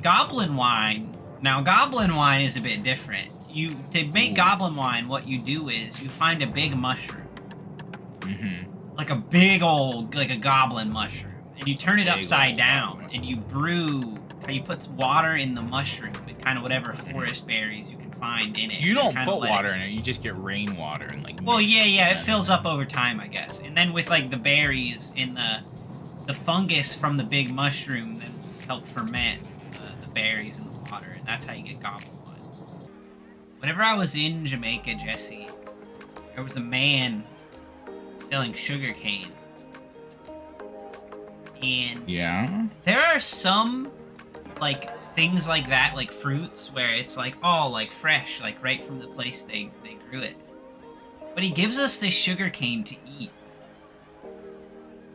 Goblin wine. Now, goblin wine is a bit different. To make Ooh. goblin wine, what you do is you find a big mushroom, Mm-hmm. like a big old, like a goblin mushroom, and you turn it Big upside old down, goblin and you brew. You put water in the mushroom with kind of whatever mushroom. forest berries you can find in it. You and don't kind of put let water in it. You just get rainwater and like. Well, mist, yeah, it and fills up over time, I guess. And then with like the berries in the fungus from the big mushroom then will help ferment the berries in the water, and that's how you get goblin wine. Whenever I was in Jamaica, Jesse, there was a man selling sugarcane, and Yeah. there are some like things like that, like fruits, where it's like all like fresh, like right from the place they grew it. But he gives us this sugarcane to eat.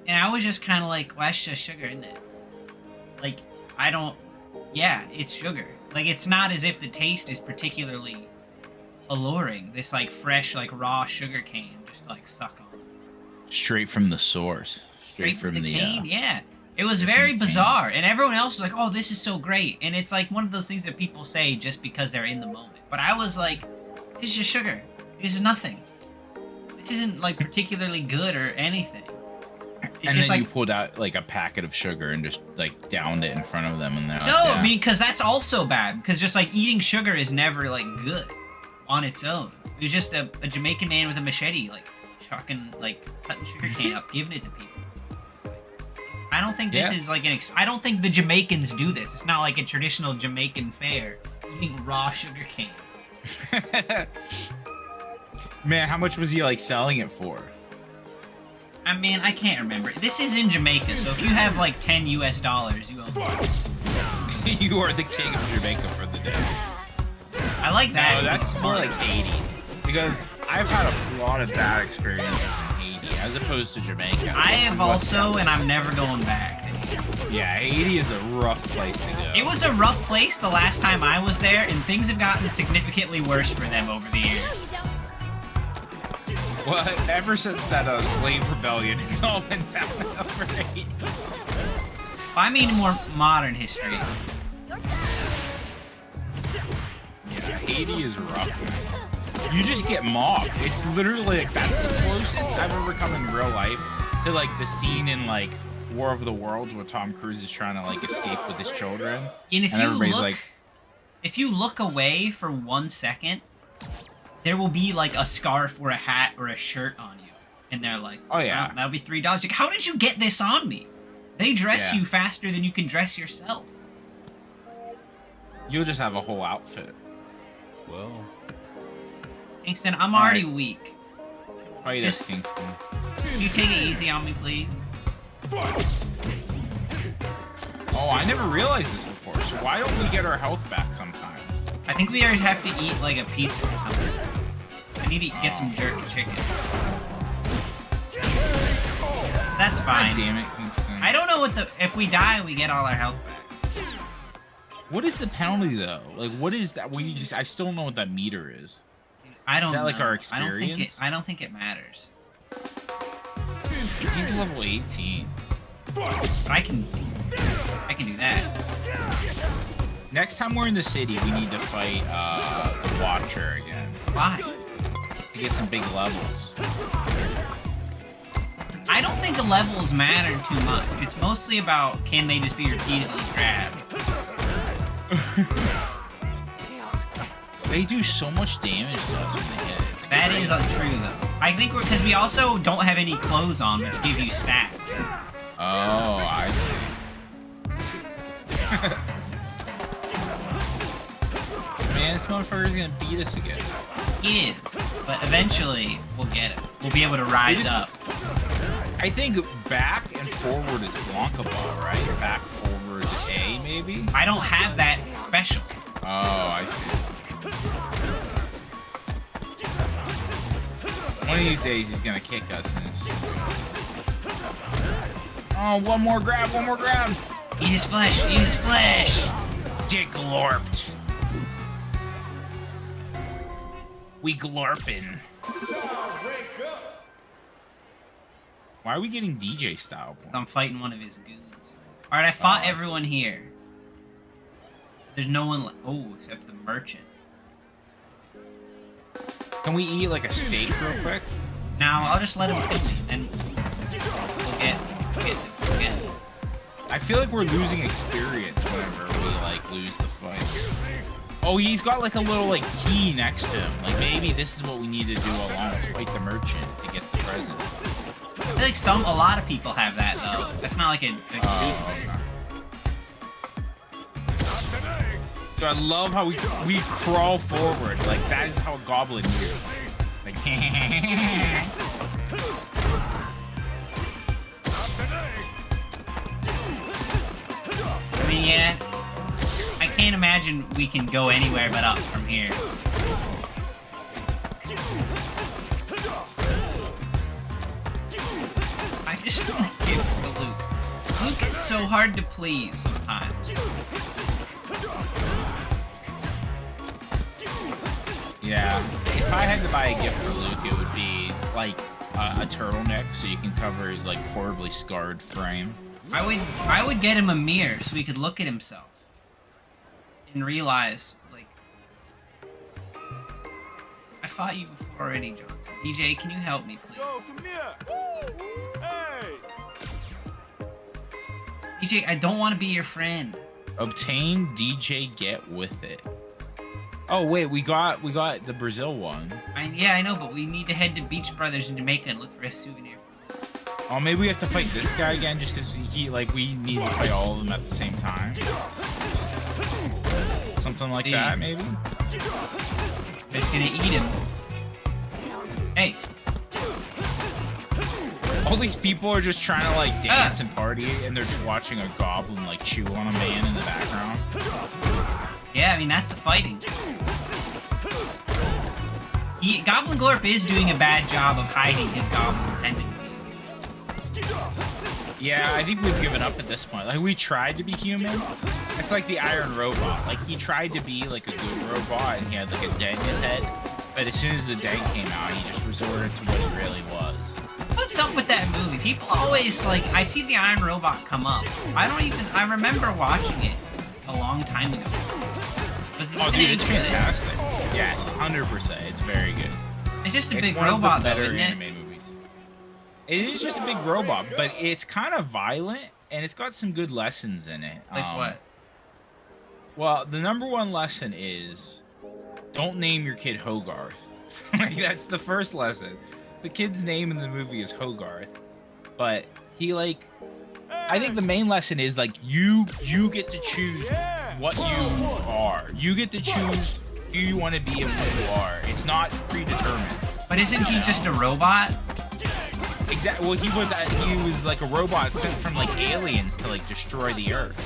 And I was just kind of like, well, that's just sugar, isn't it? Like, I don't. Yeah, it's sugar. Like, it's not as if the taste is particularly alluring. This, like, fresh, like, raw sugar cane just, like, suck on. Straight from the source. Straight from the the cane, yeah. It was straight from very the cane. bizarre. And everyone else was like, oh, this is so great. And it's, like, one of those things that people say just because they're in the moment. But I was like, this is just sugar. This is nothing. This isn't, like, particularly good or anything. It's And just then like, you pulled out like a packet of sugar and just like downed it in front of them, and they're like, no, yeah. because that's also bad. Because just like eating sugar is never like good on its own. It was just a Jamaican man with a machete, like chucking, like cutting sugar cane up, giving it to people. It's like, I don't think this is like I don't think the Jamaicans do this. It's not like a traditional Jamaican fare eating raw sugar cane. Man, how much was he like selling it for? I mean, I can't remember. This is in Jamaica, so if you have like $10 US, you own it. You are the king of Jamaica for the day. I like that. No, that's more like Haiti. Because I've had a lot of bad experiences in Haiti as opposed to Jamaica. I have also, and I'm never going back. Yeah, Haiti is a rough place to go. It was a rough place the last time I was there, and things have gotten significantly worse for them over the years. Well, ever since that slave rebellion, it's all been downhill for Haiti. I mean more modern history. Yeah, Haiti is rough. You just get mobbed. It's literally like that's the closest I've ever come in real life to like the scene in like War of the Worlds where Tom Cruise is trying to like escape with his children. And if and you everybody's look, like, if you look away for 1 second, there will be like a scarf or a hat or a shirt on you, and they're like, oh yeah, well, that'll be $3. Like, how did you get this on me? They dress Yeah. you faster than you can dress yourself. you'll just have a whole outfit. Well, Kingston, I'm All already right. weak. Fight us, Kingston. Can you take it easy on me, please? Oh, I never realized this before. So why don't we get our health back sometimes? I think we already have to eat like a pizza or something. I need to get some jerky chicken. That's fine. God damn it, Kingston. I don't know what if we die, we get all our health back. What is the penalty though? Like, what is that? I still don't know what that meter is. I don't. Is that like know. our I don't think experience? I don't think it matters. He's level 18. But I can do that. Next time we're in the city, we need to fight the Watcher again Why? to get some big levels. I don't think the levels matter too much. It's mostly about can they just be repeatedly grabbed. They do so much damage to us when they hit. It's That great. is untrue though. I think because we also don't have any clothes on which give you stats. Oh, I see. Man, this motherfucker's gonna beat us again. He is, but eventually we'll get it. We'll be able to rise up. I think back and forward is Blanca Ball, right? Back forward is A, maybe? I don't have that special. Oh, I see. One of these days he's gonna kick us and it's... Oh, one more grab, one more grab! Eat his flesh, eat his flesh! Get glorped. We glorpin'. Why are we getting DJ style points? I'm fighting one of his goons. Alright, I fought Oh, I see. everyone here. There's no one. Oh, except the merchant. Can we eat like a steak real quick? Now I'll just let him kill me, and we'll get it again. I feel like we're losing experience whenever we like lose the fight. Oh, he's got like a little like key next to him. Like maybe this is what we need to do along is fight the merchant to get the present. I feel like a lot of people have that though. That's not like a good thing. So I love how we crawl forward. Like that is how a goblin moves. Like I mean, yeah. I can't imagine we can go anywhere but up from here. I just want to give it to Luke. Luke is so hard to please sometimes. yeah. If I had to buy a gift for Luke, it would be like a turtleneck so you can cover his like horribly scarred frame. I would get him a mirror so he could look at himself and realize, like, I fought you before already, Johnson. DJ, can you help me, please? Yo, come here! Hey! DJ, I don't want to be your friend. Obtain DJ Get With It. Oh wait, we got the Brazil one. Yeah, I know, but we need to head to Beach Brothers in Jamaica and look for a souvenir. Oh, maybe we have to fight this guy again just because we need to fight all of them at the same time. Something like that, maybe? It's gonna eat him. Hey. All these people are just trying to like dance and party, and they're just watching a goblin like chew on a man in the background. Yeah, I mean, that's the fighting. Goblin Glorp is doing a bad job of hiding his goblin tendencies. Yeah, I think we've given up at this point. Like, we tried to be human. It's like the Iron Robot. Like, he tried to be, like, a good robot, and he had, like, a dent in his head. But as soon as the dent came out, he just resorted to what he really was. What's up with that movie? People always, like, I see the Iron Robot come up. I remember watching it a long time ago. Oh, dude, it's fantastic. Yes, 100%. It's very good. It's just a big robot, though, isn't it? Movies. It is just a big robot, but it's kind of violent, and it's got some good lessons in it. Like what? Well, the number one lesson is don't name your kid Hogarth. Like, that's the first lesson. The kid's name in the movie is Hogarth, but he like. I think the main lesson is like you get to choose what you are. You get to choose who you want to be and what you are. It's not predetermined. But isn't he just a robot? Exactly. Well, he was like a robot sent from like aliens to like destroy the Earth.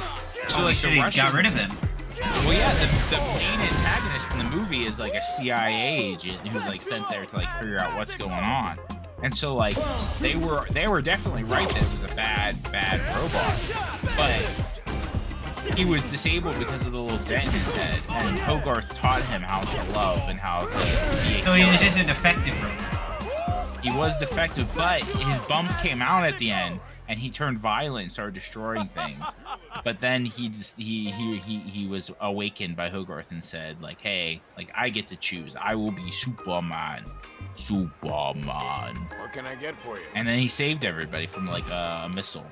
So like the Russians got rid of him. Well, yeah, the main antagonist in the movie is like a CIA agent who's like sent there to like figure out what's going on. And so like they were definitely right that it was a bad robot, but he was disabled because of the little dent in his head, and Hogarth taught him how to love and how to be a So he was just a defective robot. He was defective, but his bump came out at the end, and he turned violent and started destroying things. But then he was awakened by Hogarth and said, like, hey, like, I get to choose. I will be Superman. Superman. What can I get for you? And then he saved everybody from, like, a missile.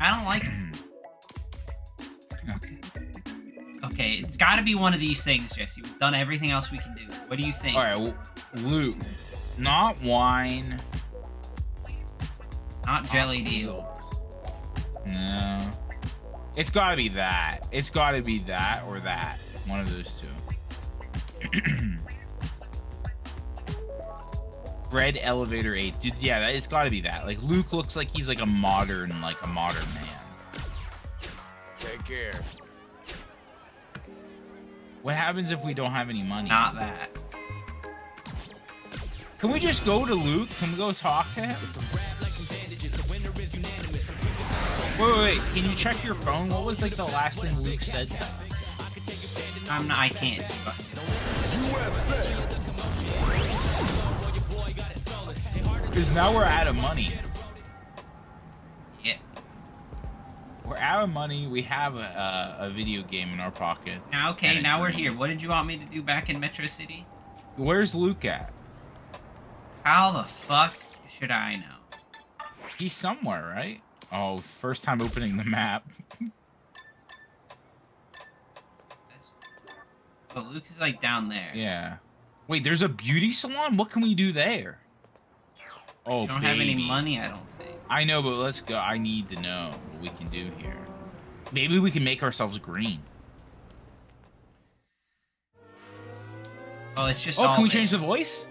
I don't like it. Okay. Okay, it's got to be one of these things, Jesse. We've done everything else we can do. What do you think? All right, well, Luke, not wine. Not jelly deal. No. It's got to be that. It's got to be that or that. One of those two. Bread elevator 8. Dude, yeah, it's got to be that. Like, Luke looks like he's like a modern man. Take care. What happens if we don't have any money? Not that. Can we just go to Luke? Can we go talk to him? Wait. Can you check your phone? What was like the last thing Luke said to him? I can't. Because now we're out of money. Yeah. We're We're out of money. We have a video game in our pockets. Now, okay, and a now we're dream. here. What did you want me to do back in Metro City? Where's Luke at? How the fuck should I know? He's somewhere, right? Oh, first time opening the map. But Luke is like down there. Yeah. Wait, there's a beauty salon? What can we do there? Oh, I don't have any baby. money, I don't think. I know, but let's go. I need to know what we can do here. Maybe we can make ourselves green. Oh, it's just Oh, all can we this. change the voice?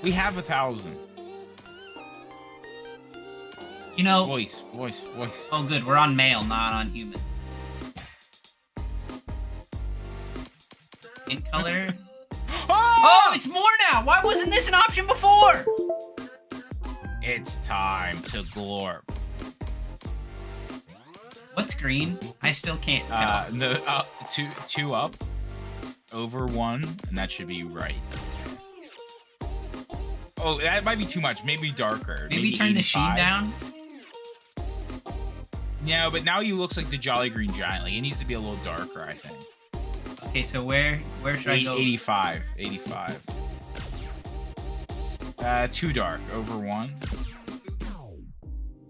We have 1,000. You know. Voice. Oh, good. We're on male, not on human. In color. Oh, it's more now. Why wasn't this an option before? It's time to glorp. What's green? I still can't tell. No, two up, over one, and that should be right. Oh, that might be too much. Maybe darker. Maybe turn the sheen 85. down. No, but now he looks like the Jolly Green Giant. Like, it needs to be a little darker, I think. Okay, so where should I go? 85. Too dark. Over one.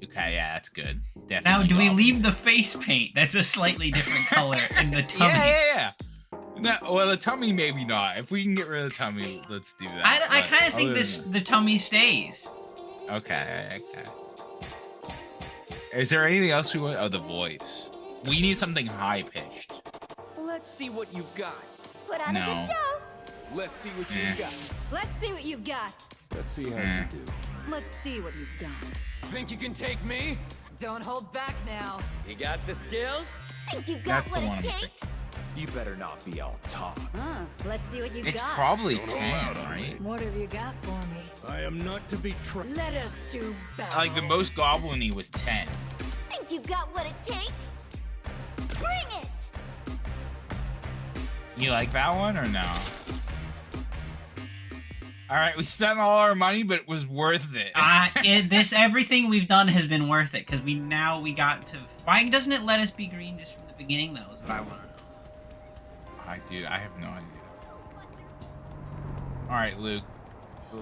Okay, yeah, that's good. Definitely. Now, do we goblins. leave the face paint? That's a slightly different color in the tummy. Yeah. No, well, the tummy maybe not. If we can get rid of the tummy, let's do that. I But kind of think other the tummy stays. than- Okay. Is there anything else we want? Oh, the voice. We need something high pitched. Let's see what you've got. Put on a No. good show. Let's see what Eh. you got. Let's see what you've got. Let's see how Eh. you do. Let's see what you've got. Think you can take me? Don't hold back now. You got the skills? Think you've got That's the what one it I'm takes? You better not be all talk. Let's see what you've It's got. probably 10, right? What have you got for me? I am not to be tricked. Let us do battle. Like, the most goblin-y was 10. Think you've got what it takes? Bring it! You like that one or no? All right, we spent all our money, but it was worth it. Everything we've done has been worth it because we got to. Why doesn't it let us be green just from the beginning? Though is what I want to know. I have no idea. All right, Luke.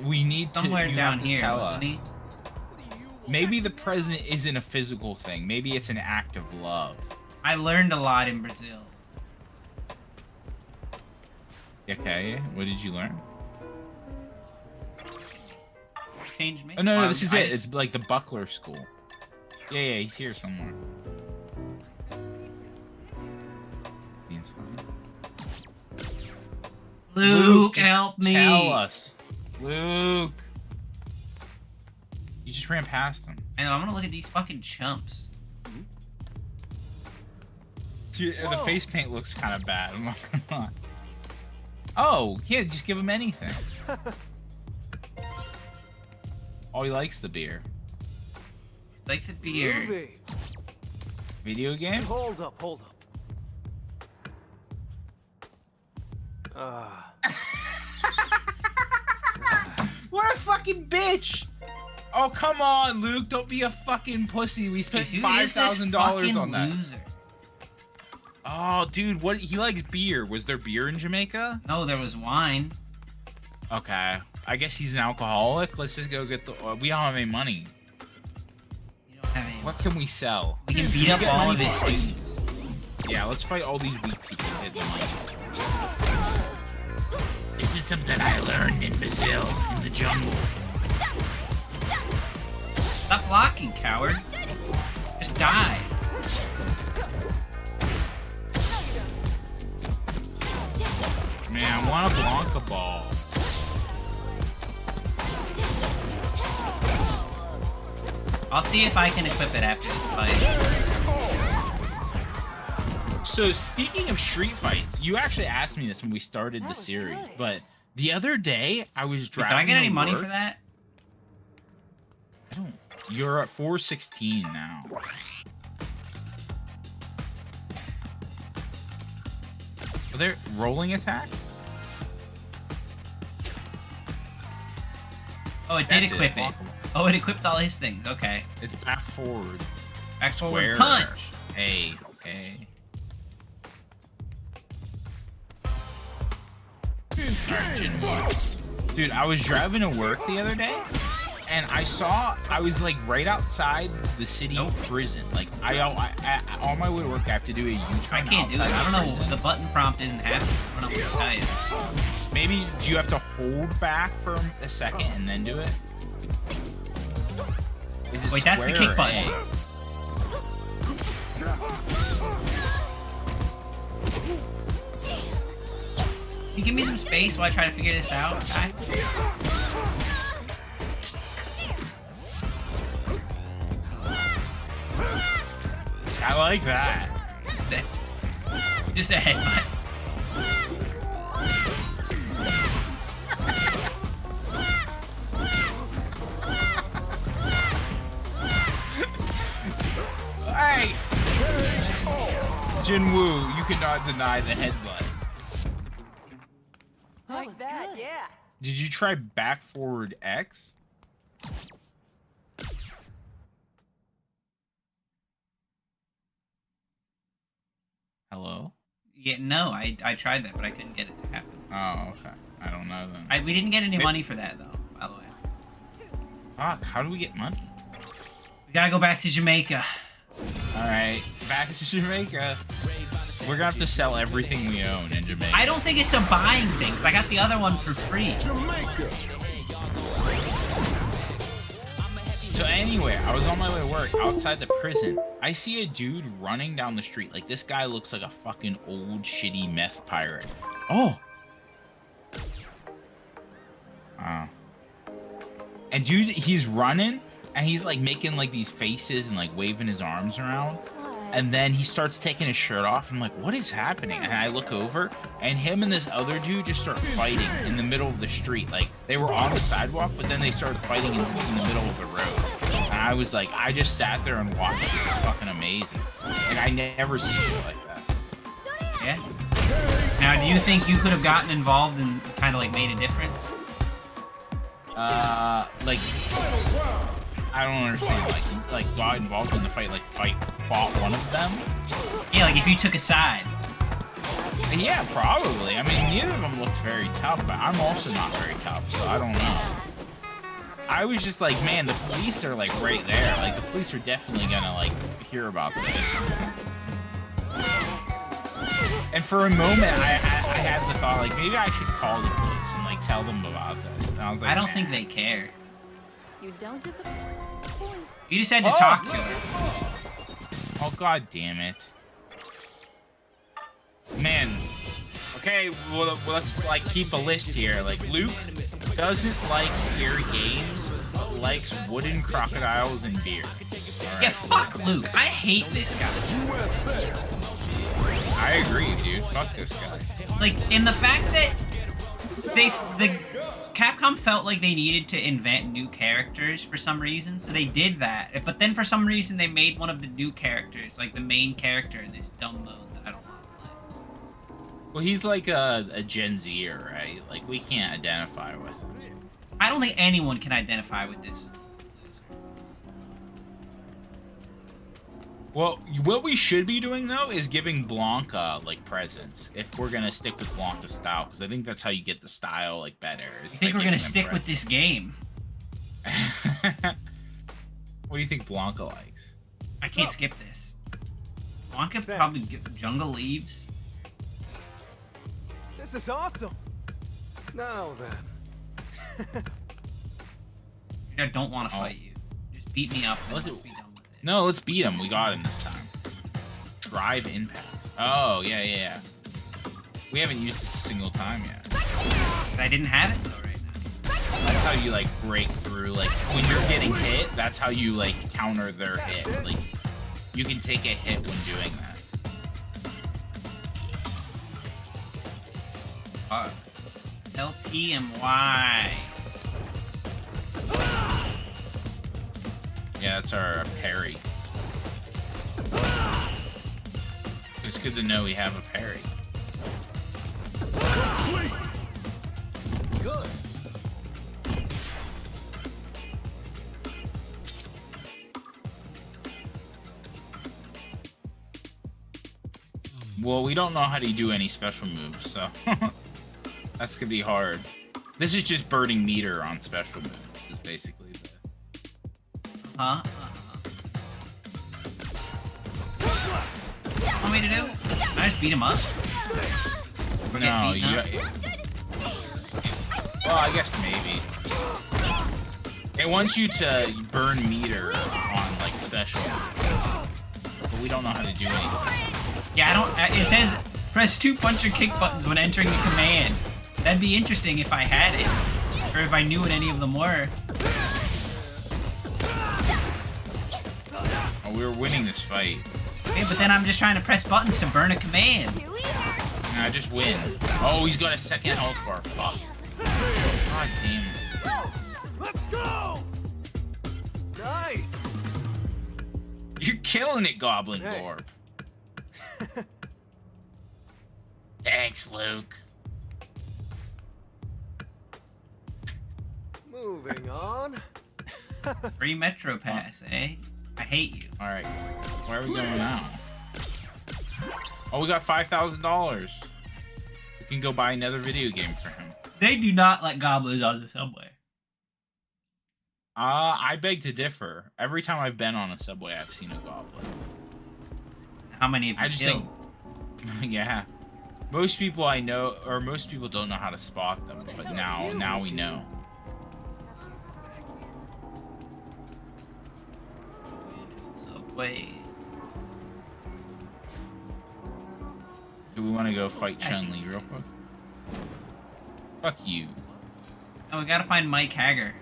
We need Somewhere to. You down have to here, tell wasn't us. he? Maybe the present isn't a physical thing. Maybe it's an act of love. I learned a lot in Brazil. Okay, what did you learn? Changed me. Oh no, Well, this is I it. just- It's like the Buckler School. Yeah, he's here somewhere. Is he inside? Luke, just help me. Tell us, Luke. You just ran past him. I know. I'm gonna look at these fucking chumps. Dude, the face paint looks kind of bad. I'm not gonna lie. Oh, yeah, just give him anything. Oh, he likes the beer. Like the beard. Movie. Video game? Hold up. What a fucking bitch! Oh, come on, Luke. Don't be a fucking pussy. We spent Who is this $5,000 fucking on that. loser? Oh, dude, what? He likes beer. Was there beer in Jamaica? No, there was wine. Okay. I guess he's an alcoholic. Let's just go get the... we don't have any money. You don't have any. What can we sell? We can beat up get all of money his for- dudes. Yeah, let's fight all these weak people. Get the money. This is something I learned in Brazil, in the jungle. Stop blocking, coward. Just die. Man, I want a Blanca ball. I'll see if I can equip it after this fight. So speaking of street fights, you actually asked me this when we started the series, but the other day I was Wait, driving. did I get any to money work. for that? I don't. You're at 416 now. Are there rolling attack? Oh, it did That's equip it. Blockable. Oh, it equipped all his things. Okay. It's back forward. Back forward Square. punch. Hey, okay. Alright, Jinwoo. Dude, I was driving to work the other day, and I was like right outside the city prison. Like on my way to work, I have to do a U-turn. I can't do it. I don't know. The button prompt isn't happening. I don't know what to tell you. Maybe do you have to hold back for a second and then do it? Is it Wait, that's the square kick or button. A? Can you give me some space while I try to figure this out, guy? I like that. Just a headbutt. Hey! Jinwoo, you cannot deny the headbutt. Like that, yeah. Did you try back forward X? Hello? Yeah, no, I tried that, but I couldn't get it to happen. Oh, okay. I don't know then. We didn't get any money for that, though, by the way. Fuck, how do we get money? We gotta go back to Jamaica. Alright, back to Jamaica. We're gonna have to sell everything we own in Jamaica. I don't think it's a buying thing, 'cause I got the other one for free. Jamaica. So anyway, I was on my way to work outside the prison. I see a dude running down the street. Like, this guy looks like a fucking old shitty meth pirate. Oh! And dude, he's running and he's like making like these faces and like waving his arms around. And then he starts taking his shirt off. I'm like, what is happening? And I look over, and him and this other dude just start fighting in the middle of the street. Like, they were on the sidewalk, but then they started fighting in the middle of the road. And I was like, I just sat there and watched it. It was fucking amazing. Like, I never seen shit like that. Yeah. Now, do you think you could have gotten involved and kind of like made a difference? Like, I don't understand. Like got involved in the fight, fought one of them. Yeah, like if you took a side. Yeah, probably. I mean, neither of them looked very tough, but I'm also not very tough, so I don't know. I was just like, man, the police are like right there. Like, the police are definitely gonna like hear about this. And for a moment, I had the thought, like, maybe I should call the police and like tell them about this. And I was like, I don't man. think they care. You don't disappoint. You just had to talk to her. Oh, god damn it. Man. Okay, well, let's like keep a list here. Like, Luke doesn't like scary games, but likes wooden crocodiles and beer. All Yeah, right. fuck Luke. I hate this guy. I agree, dude. Fuck this guy. Like, in the fact that the Capcom felt like they needed to invent new characters for some reason, so they did that. But then for some reason they made one of the new characters, like the main character in this dumb mode that I don't want to play. Well, he's like a Gen Zer, right? Like, we can't identify with him. I don't think anyone can identify with this. Well, what we should be doing, though, is giving Blanca, like, presents. If we're gonna stick with Blanca's style, because I think that's how you get the style, like, better. I think we're gonna stick with this game. What do you think Blanca likes? I can't skip this. Wonka probably Jungle Leaves. This is awesome. Now then. I don't want to fight you. Just beat me up and Let's let's do- be done with it. No, let's beat him. We got him this time. Drive impact. Oh, yeah. We haven't used this a single time yet. But I didn't have it though right now. That's how you, like, break through. Like, when you're getting hit, that's how you, like, counter their hit. Like, you can take a hit when doing that. LT and Y. Yeah, that's our parry. It's good to know we have a parry. Good. Well, we don't know how to do any special moves, so that's gonna be hard. This is just burning meter on special moves. Is basically the. Huh? What want me to do? Can I just beat him up? Or get No, beaten up? Well, I guess maybe. It wants you to burn meter on like special, but we don't know how to do anything. Yeah, I don't. It says press 2 punch or kick buttons when entering the command. That'd be interesting if I had it, or if I knew what any of them were. Oh, we were winning this fight. Okay, but then I'm just trying to press buttons to burn a command. Nah, just win. Oh, he's got a second health bar. Fuck. God damn it. Let's go! Nice! You're killing it, Goblin Hey. Gorb. Thanks, Luke. Moving on. Free Metro Pass, eh? I hate you. All right, where are we going now? Oh, we got $5,000. We can go buy another video game for him. They do not let goblins on the subway. I beg to differ. Every time I've been on a subway, I've seen a goblin. How many have you I just killed? think, yeah. Most people I know, or most people don't know how to spot them, but now we know. Subway. Do we want to go fight Chun-Li real quick? Fuck you. Oh, we gotta find Mike Hager.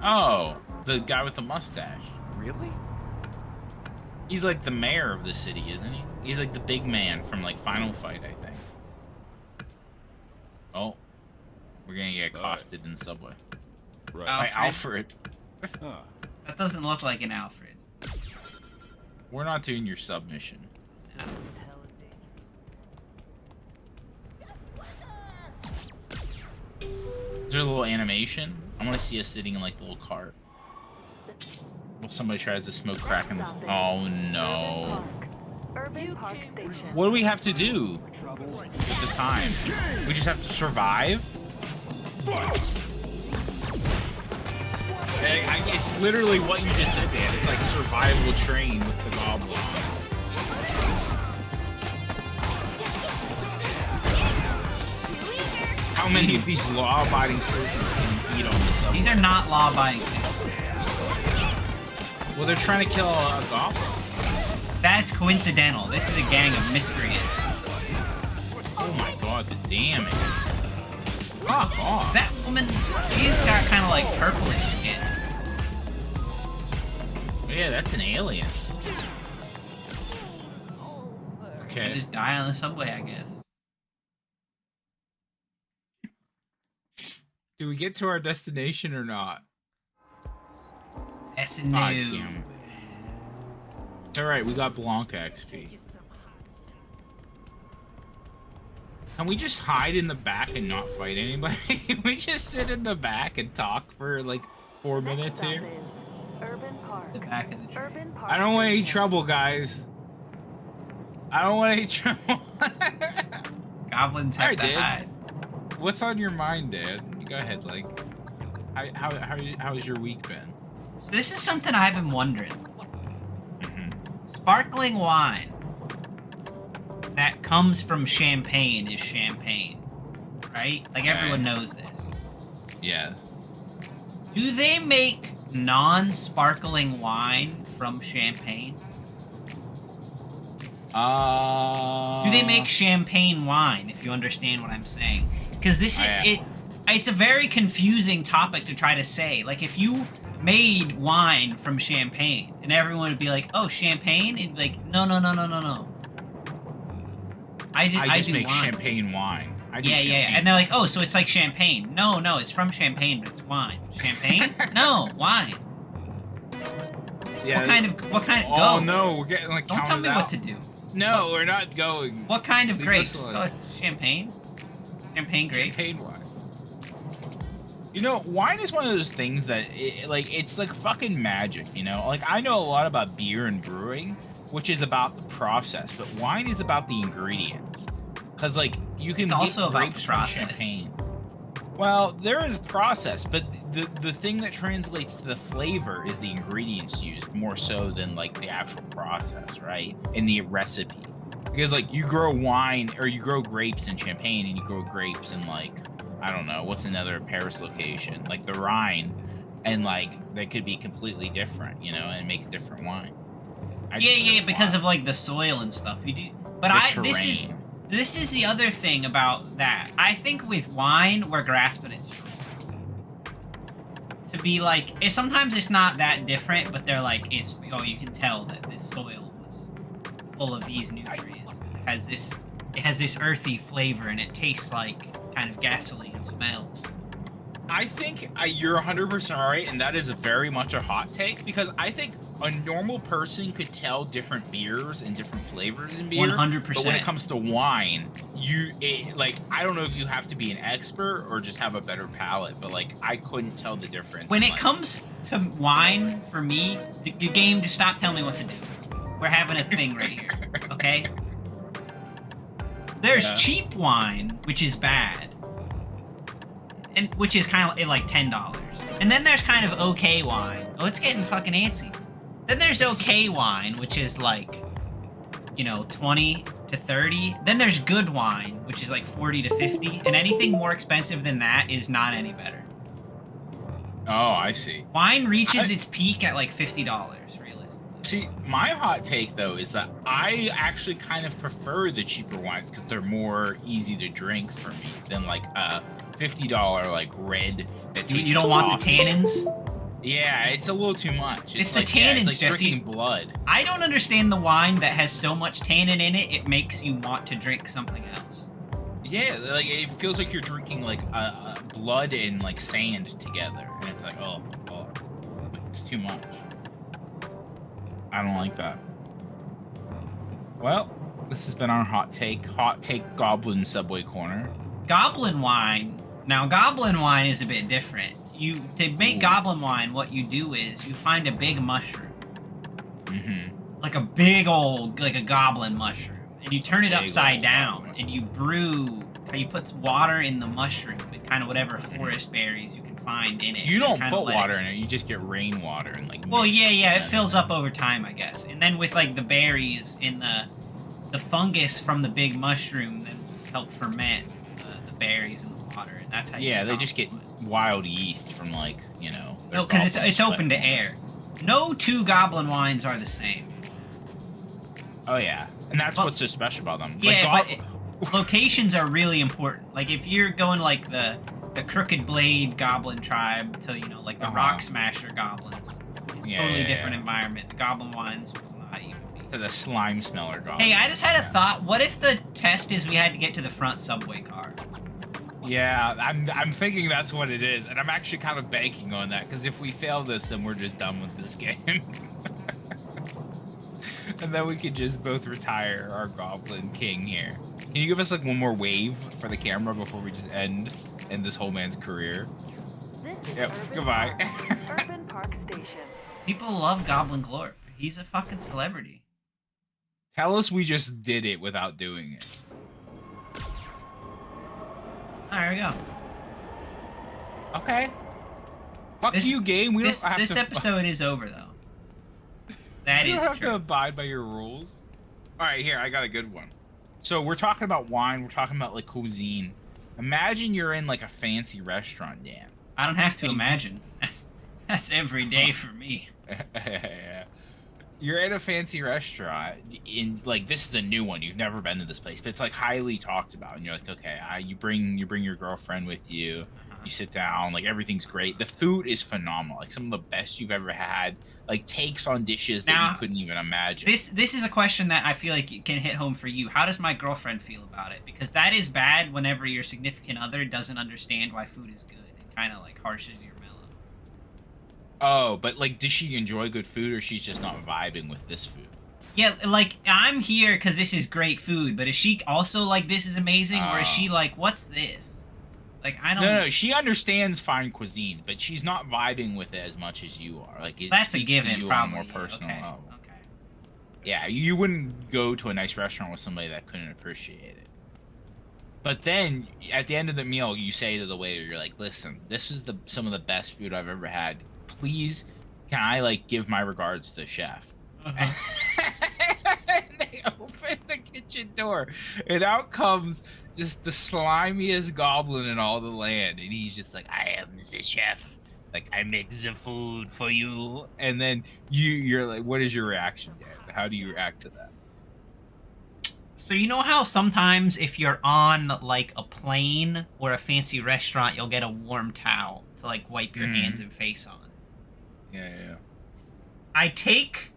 Oh, the guy with the mustache. Really? He's like the mayor of the city, isn't he? He's like the big man from like Final Fight, I think. Oh, we're gonna get accosted in the subway Right. by Alfred. That doesn't look like an Alfred. We're not doing your submission. No. Is there a little animation? I want to see us sitting in like the little cart. Well, somebody tries to smoke crack in this. Oh no. Urban Park Station. What do we have to do with the time? We just have to survive? It's literally what you just said, Dan. It's like survival train with the goblin. How many of these law-abiding citizens can eat on the subway? These are not law-abiding citizens. Well, they're trying to kill a goblin. That's coincidental. This is a gang of miscreants. Oh my god, the damage. Fuck off. That woman, she's got kind of like purplish skin. Yeah, that's an alien. I Okay. just die on the subway, I guess. Do we get to our destination or not? That's a God new. damn it. It's alright, we got Blanca XP. Can we just hide in the back and not fight anybody? Can we just sit in the back and talk for like 4 minutes here? Urban Park. The back of the train. Urban Park. I don't want any Station. trouble, guys. I don't want any trouble. Goblins have Alright, to dude. hide. What's on your mind, Dad? You go ahead, like, how's your week been? So this is something I've been wondering. Mhm. Sparkling wine that comes from champagne is champagne, right? Like everyone knows this. Yeah. Do they make non-sparkling wine from champagne? Do they make champagne wine, if you understand what I'm saying? Because this is it's a very confusing topic to try to say. Like if you made wine from champagne and everyone would be like, "Oh, champagne?" It'd be like, "No, no, no, no, no, no." I I just do make wine. champagne wine. I do Yeah, champagne. and they're like, "Oh, so it's like champagne." No, no, it's from champagne, but it's wine. Champagne? No, wine. Yeah. What kind of Oh go? no, we're getting like Don't tell counted me out. what to do. No, we're not going. What kind of Leave grapes? us alone. Oh, it's champagne. Champagne grape. Champagne wine. You know, wine is one of those things that, it's like fucking magic, you know? Like, I know a lot about beer and brewing, which is about the process, but wine is about the ingredients. Because like you can It's get also about the grapes from process. champagne. Well, there is process, but the thing that translates to the flavor is the ingredients used more so than like the actual process, right? In the recipe. Because like you grow wine or you grow grapes in Champagne and you grow grapes in like, I don't know, what's another Paris location? Like the Rhine. And like they could be completely different, you know, and it makes different wine. Yeah, because of like the soil and stuff. You do, but this is the other thing about that. I think with wine, we're grasping at straws. To be like, sometimes it's not that different, but they're like, you can tell that this soil was full of these nutrients. It has this earthy flavor, and it tastes like kind of gasoline smells. I think you're 100% right, and that is very much a hot take because I think a normal person could tell different beers and different flavors in beer. 100%. But when it comes to wine, I don't know if you have to be an expert or just have a better palate, but like I couldn't tell the difference. When it comes to wine, for me, the game, just stop telling me what to do. We're having a thing right here, okay? There's cheap wine, which is bad. And which is kind of like $10. And then there's kind of okay wine. Oh, it's getting fucking antsy. Then there's okay wine, which is like, 20 to 30. Then there's good wine, which is like 40 to 50. And anything more expensive than that is not any better. Oh, I see. Wine reaches its peak at like $50, realistically. See, my hot take though is that I actually kind of prefer the cheaper wines because they're more easy to drink for me than like $50 like red that tastes You don't like want the tannins? Yeah, it's a little too much. It's like, the tannins, it's like Jesse. drinking blood. I don't understand the wine that has so much tannin in it, it makes you want to drink something else. Yeah, like it feels like you're drinking like blood and like sand together, and it's like, oh, it's too much. I don't like that. Well, this has been our hot take Goblin Subway Corner. Goblin wine. Now, goblin wine is a bit different. To make goblin wine, what you do is you find a big mushroom. Mm-hmm. Like a big old, like a goblin mushroom. And you turn it Big upside old down, goblin and you put water in the mushroom with kind of whatever forest berries you can find in it. You don't kinda put let water in it. You just get rainwater and like. Well, mist yeah, it and fills up over time, I guess. And then with like the berries in the fungus from the big mushroom then help ferment the berries in the water, and that's how. Yeah, you they get just get goblin. wild yeast from like No, because it's sweat. open to air. No two goblin wines are the same. Oh yeah, and that's Well, what's so special about them. Yeah, like, but locations are really important. Like if you're going like the Crooked Blade Goblin tribe to like the Rock Smasher goblins, it's a totally different environment. The goblin wines will not even be. to the slime smeller goblin. Hey, I just had a thought. What if the test is we had to get to the front subway car? Yeah, I'm thinking that's what it is, and I'm actually kind of banking on that because if we fail this, then we're just done with this game. And then we could just both retire our Goblin King here. Can you give us like one more wave for the camera before we just end this whole man's career? This is Yep, Urban goodbye. Park. Urban Park Station. People love Goblin Glorp. He's a fucking celebrity. Tell us we just did it without doing it. There we go. Okay. Fuck This- you, game. We This don't have to. episode is over though. That You is don't have true. to abide by your rules. All right, here I got a good one. So we're talking about wine. We're talking about like cuisine. Imagine you're in like a fancy restaurant, Dan. I don't have to imagine. That's every day for me. You're at a fancy restaurant in like this is a new one. You've never been to this place, but it's like highly talked about. And you're like, okay, you bring your girlfriend with you. You sit down, like everything's great. The food is phenomenal. Like some of the best you've ever had. Like takes on dishes that Now, you couldn't even imagine. This is a question that I feel like it can hit home for you. How does my girlfriend feel about it? Because that is bad whenever your significant other doesn't understand why food is good. It kind of like harshes your mellow. Oh, but like, does she enjoy good food, or she's just not vibing with this food? Yeah, like I'm here because this is great food, but is she also like this is amazing, or is she like what's this? Like I don't. No, she understands fine cuisine, but she's not vibing with it as much as you are. Like it That's a speaks given, to you probably. on a more personal okay. level. Okay. Yeah, you wouldn't go to a nice restaurant with somebody that couldn't appreciate it. But then at the end of the meal, you say to the waiter, you're like, "Listen, this is some of the best food I've ever had. Please, can I like give my regards to the chef?" And they open the kitchen door, and out comes just the slimiest goblin in all the land, and he's just like, "I am the chef. Like, I make the food for you." And then you're like, "What is your reaction, Dan? How do you react to that?" So you know how sometimes if you're on like a plane or a fancy restaurant, you'll get a warm towel to like wipe your hands and face on. Yeah. I take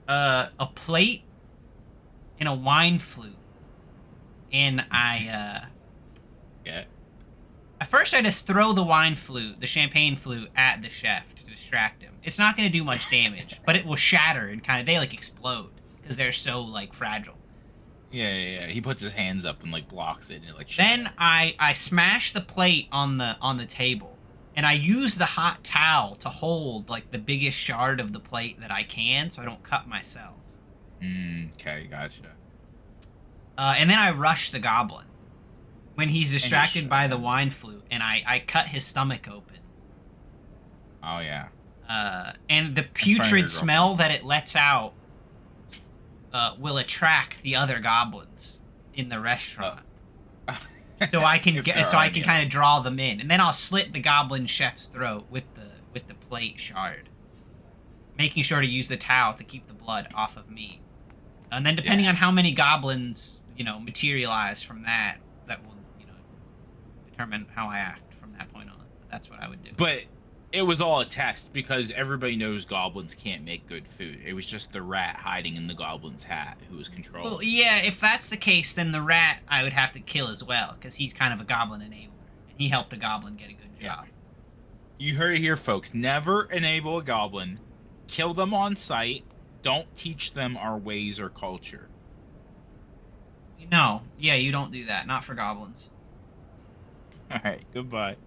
a plate and a wine flute, and I Yeah. at first I just throw the wine flute, the champagne flute, at the chef to distract him. It's not going to do much damage, but it will shatter and kind of they like explode because they're so like fragile. Yeah. He puts his hands up and like blocks it, and it like. Then I smash the plate on the table, and I use the hot towel to hold like the biggest shard of the plate that I can, so I don't cut myself. Okay, gotcha. And then I rush the goblin when he's distracted by the him. wine flute, and I cut his stomach open. Oh yeah. And the front of your putrid girlfriend. smell that it lets out will attract the other goblins in the restaurant. So I can If get, there so are I any can of kind of draw them in, and then I'll slit the goblin chef's throat with the plate shard, making sure to use the towel to keep the blood off of me. And then depending Yeah. on how many goblins materialize from that, that will determine how I act from that point on. That's what I would do. But it was all a test because everybody knows goblins can't make good food. It was just the rat hiding in the goblin's hat who was controlling. Well, yeah, if that's the case, then the rat I would have to kill as well, because he's kind of a goblin enabler, and he helped a goblin get a good job. You heard it here, folks. Never enable a goblin. Kill them on sight. Don't teach them our ways or culture. No, yeah, you don't do that. Not for goblins. All right, goodbye.